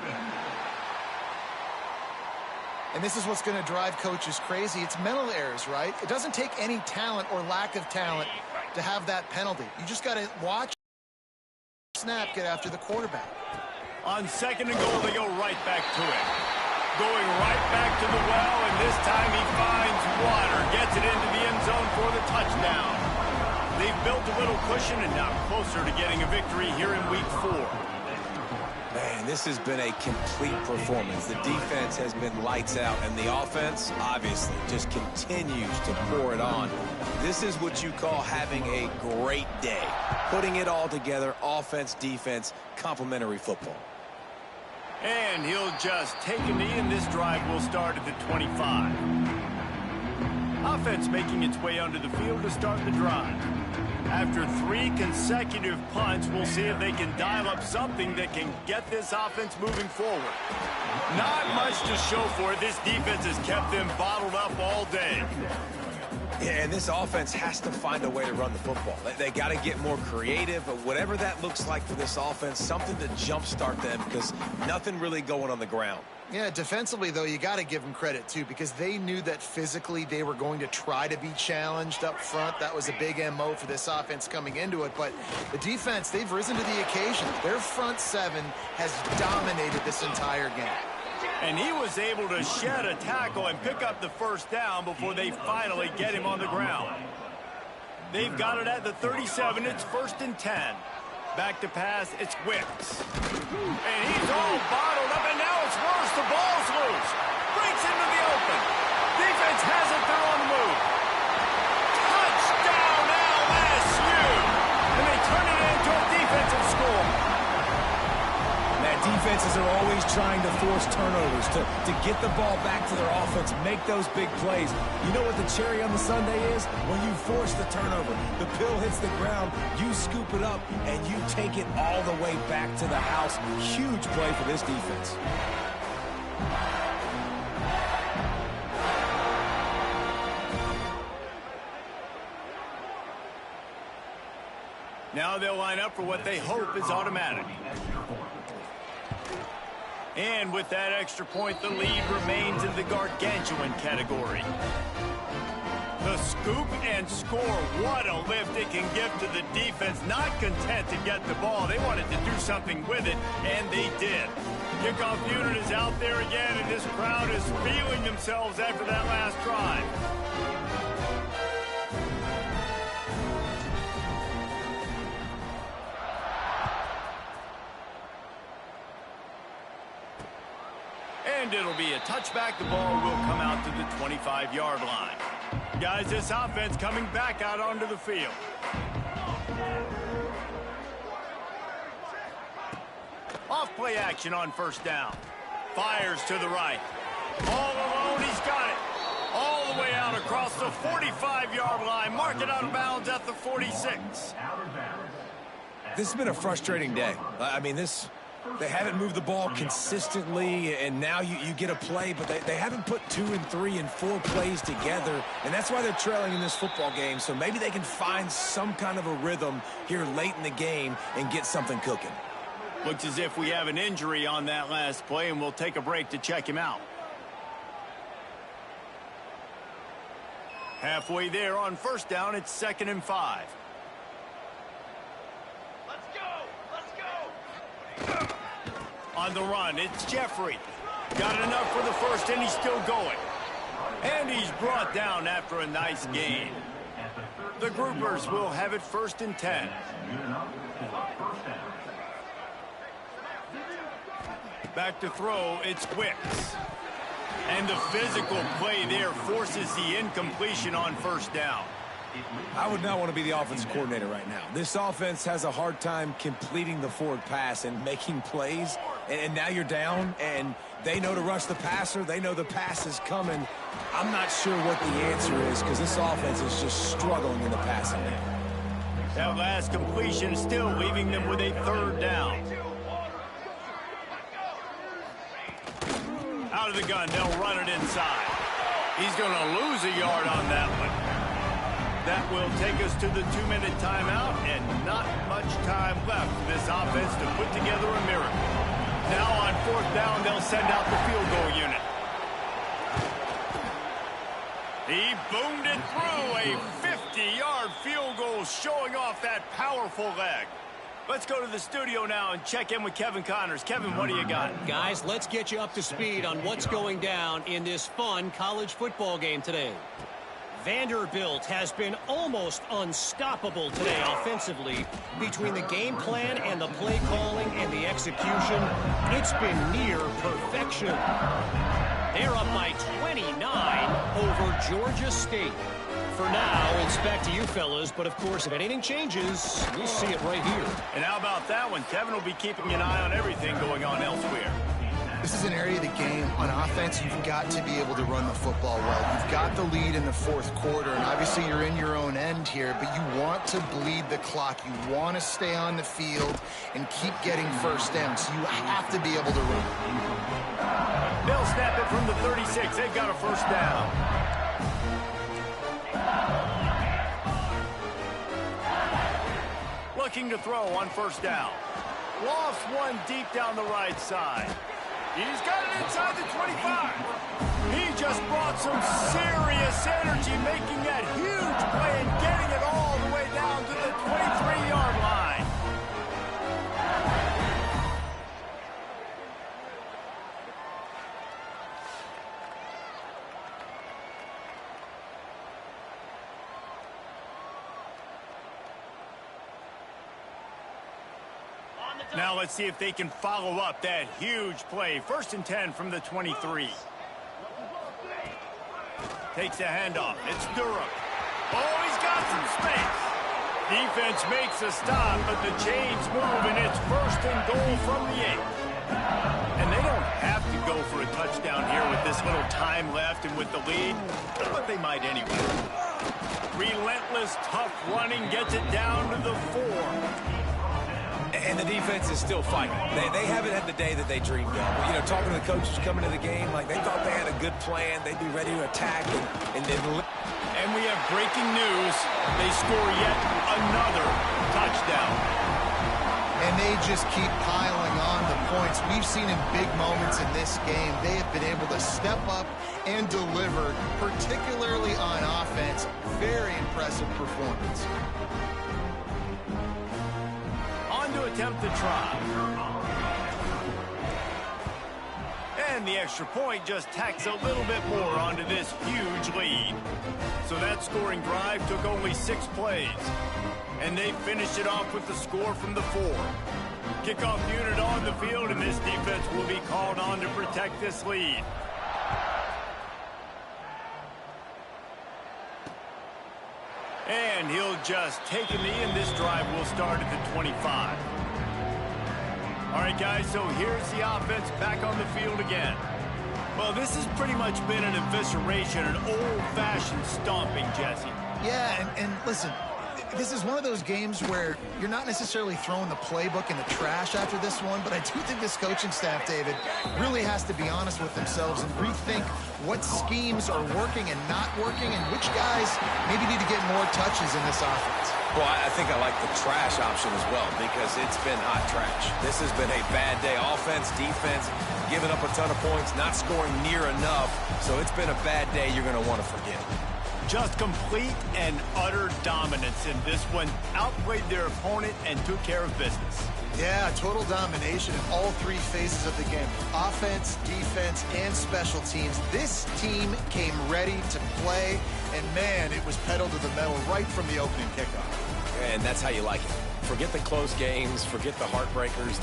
And this is what's going to drive coaches crazy. It's mental errors, right? It doesn't take any talent or lack of talent to have that penalty. You just got to watch snap get after the quarterback. On 2nd and goal, they go right back to it. Going right back to the well, and this time he finds water. Gets it into the end zone for the touchdown. They've built a little cushion and now closer to getting a victory here in week 4. Man, this has been a complete performance. The defense has been lights out, and the offense, obviously, just continues to pour it on. This is what you call having a great day. Putting it all together, offense, defense, complementary football. And he'll just take a knee, and this drive will start at the 25. Offense making its way onto the field to start the drive. After 3 consecutive punts, we'll see if they can dial up something that can get this offense moving forward. Not much to show for it. This defense has kept them bottled up all day. Yeah, and this offense has to find a way to run the football. They got to get more creative, but whatever that looks like for this offense, something to jumpstart them because nothing really going on the ground. Yeah, defensively, though, you got to give them credit, too, because they knew that physically they were going to try to be challenged up front. That was a big MO for this offense coming into it. But the defense, they've risen to the occasion. Their front 7 has dominated this entire game. And he was able to shed a tackle and pick up the first down before they finally get him on the ground. They've got it at the 37. It's 1st and 10. Back to pass, it's Wicks. And he's all bottled up, and now it's worse. The ball's loose. Breaks into the open. Defense has it, they're on the move. Touchdown, LSU! And they turn it into a defensive score. Defenses are always trying to force turnovers to get the ball back to their offense, make those big plays. You know what the cherry on the sundae is? When you force the turnover, the pill hits the ground, you scoop it up, and you take it all the way back to the house. Huge play for this defense. Now they'll line up for what they hope is automatic. And with that extra point, the lead remains in the gargantuan category. The scoop and score. What a lift it can give to the defense. Not content to get the ball. They wanted to do something with it, and they did. Kickoff unit is out there again, and this crowd is feeling themselves after that last drive. And it'll be a touchback. The ball will come out to the 25-yard line. Guys, this offense coming back out onto the field. Off-play action on 1st down. Fires to the right. All alone, he's got it. All the way out across the 45-yard line. Mark it out of bounds at the 46. This has been a frustrating day. I mean, they haven't moved the ball consistently, and now you get a play, but they haven't put 2 and 3 and 4 plays together, and that's why they're trailing in this football game. So maybe they can find some kind of a rhythm here late in the game and get something cooking. Looks as if we have an injury on that last play, and we'll take a break to check him out. Halfway there on 1st down, it's 2nd and 5. On the run, it's Jeffrey. Got enough for the first, and he's still going. And he's brought down after a nice gain. The Groupers will have it 1st and 10. Back to throw, it's Wicks. And the physical play there forces the incompletion on 1st down. I would not want to be the offensive coordinator right now. This offense has a hard time completing the forward pass and making plays. And now you're down, and they know to rush the passer. They know the pass is coming. I'm not sure what the answer is because this offense is just struggling in the passing game. That last completion still leaving them with a 3rd down. of the gun. They'll run it inside. He's going to lose a yard on that one. That will take us to the 2-minute timeout, and not much time left for this offense to put together a miracle. Now on 4th down, they'll send out the field goal unit. He boomed it through. A 50-yard field goal, showing off that powerful leg. Let's go to the studio now and check in with Kevin Connors. Kevin, what do you got? Guys, let's get you up to speed on what's going down in this fun college football game today. Vanderbilt has been almost unstoppable today offensively. Between the game plan and the play calling and the execution, it's been near perfection. They're up by 29 over Georgia State. For now, it's back to you fellas, but of course, if anything changes, you'll see it right here. And how about that one? Kevin will be keeping an eye on everything going on elsewhere. This is an area of the game. On offense, you've got to be able to run the football well. You've got the lead in the 4th quarter, and obviously you're in your own end here, but you want to bleed the clock. You want to stay on the field and keep getting first down, so you have to be able to run. They'll snap it from the 36. They've got a first down. Looking to throw on 1st down. Lost one deep down the right side. He's got it inside the 25. He just brought some serious energy, making that huge play and getting it all the way down to the 23-yard line. Now let's see if they can follow up that huge play. 1st and 10 from the 23. Takes a handoff. It's Durham. Oh, he's got some space. Defense makes a stop, but the chains move, and it's 1st and goal from the 8. And they don't have to go for a touchdown here with this little time left and with the lead, but they might anyway. Relentless, tough running gets it down to the 4. And the defense is still fighting. They haven't had the day that they dreamed of. You know, talking to the coaches coming to the game, like they thought they had a good plan. They'd be ready to attack. And we have breaking news. They score yet another touchdown. And they just keep piling on the points. We've seen in big moments in this game, they have been able to step up and deliver, particularly on offense. Very impressive performance. To attempt the try. And the extra point just tacks a little bit more onto this huge lead. So that scoring drive took only 6 plays. And they finished it off with the score from the 4. Kickoff unit on the field, and this defense will be called on to protect this lead. And he'll just take a knee, and this drive will start at the 25. All right, guys, so here's the offense back on the field again. Well, this has pretty much been an evisceration, an old-fashioned stomping, Jesse. Yeah, and listen, this is one of those games where you're not necessarily throwing the playbook in the trash after this one, but I do think this coaching staff, David, really has to be honest with themselves and rethink what schemes are working and not working and which guys maybe need to get more touches in this offense. Well, I think I like the trash option as well because it's been hot trash. This has been a bad day. Offense, defense, giving up a ton of points, not scoring near enough. So it's been a bad day you're going to want to forget. Just complete and utter dominance in this one. Outplayed their opponent and took care of business. Yeah, total domination in all 3 phases of the game. Offense, defense, and special teams. This team came ready to play, and man, it was pedal to the metal right from the opening kickoff. And that's how you like it. Forget the close games, forget the heartbreakers,